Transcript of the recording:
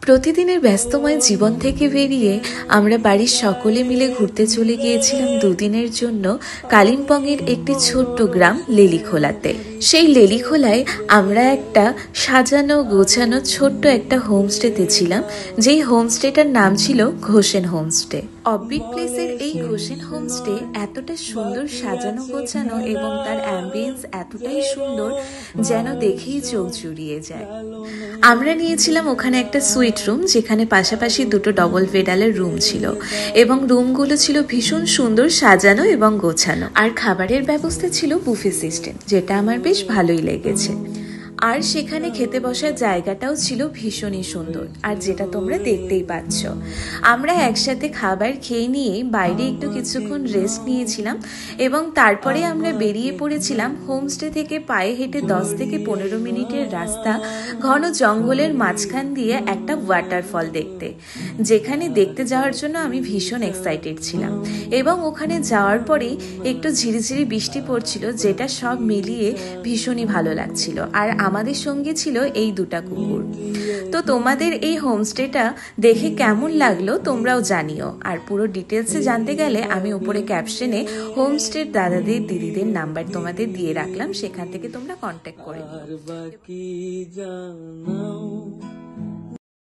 প্রতিদিনের ব্যস্তময় জীবন থেকে বেরিয়ে আমরা বাড়ির সকলে মিলে ঘুরতে চলে গিয়েছিলাম দুদিনের জন্য কালিম্পংয়ের একটি ছোট্ট গ্রাম লেলিখোলাতে। সেই লেলিখোলায় আমরা একটা সাজানো গোছানো ছোট্ট একটা হোমস্টেতে ছিলাম, যেই হোমস্টেটার নাম ছিল ঘোষেন হোমস্টে। অফবিট প্লেসের এই ঘোষেন হোমস্টে এতটা সুন্দর সাজানো গোছানো এবং তার অ্যাম্বিয়েন্স এতটাই সুন্দর যেন দেখেই চোখ জুড়িয়ে যায়। আমরা নিয়েছিলাম ওখানে একটা সুইট রুম, যেখানে পাশাপাশি দুটো ডবল বেডালের রুম ছিল এবং রুমগুলো ছিল ভীষণ সুন্দর সাজানো এবং গোছানো। আর খাবারের ব্যবস্থা ছিল বুফে সিস্টেম, যেটা আমার বেশ ভালোই লেগেছে। আর সেখানে খেতে বসার জায়গাটাও ছিল ভীষণই সুন্দর, আর যেটা তোমরা দেখতেই পাচ্ছ। আমরা একসাথে খাবার খেয়ে নিয়ে বাইরে একটু কিছুক্ষণ রেস্ট নিয়েছিলাম এবং তারপরে আমরা বেরিয়ে পড়েছিলাম হোমস্টে থেকে পায়ে হেঁটে 10 থেকে 15 মিনিটের রাস্তা ঘন জঙ্গলের মাঝখান দিয়ে একটা ওয়াটারফল দেখতে, যেখানে দেখতে যাওয়ার জন্য আমি ভীষণ এক্সাইটেড ছিলাম। এবং ওখানে যাওয়ার পরেই একটু ঝিরিঝিরি বৃষ্টি পড়ছিল, যেটা সব মিলিয়ে ভীষণই ভালো লাগছিল। আর আমাদের সঙ্গে ছিল এই দুটা কুকুর। তো তোমাদের এই হোমস্টেটা দেখে কেমন লাগলো তোমরাও জানিও। আর পুরো ডিটেলসে জানতে গেলে আমি উপরে ক্যাপশনে হোমস্টের দাদাদের দিদিদের নাম্বার তোমাদের দিয়ে রাখলাম, সেখান থেকে তোমরা কন্ট্যাক্ট করে নিও।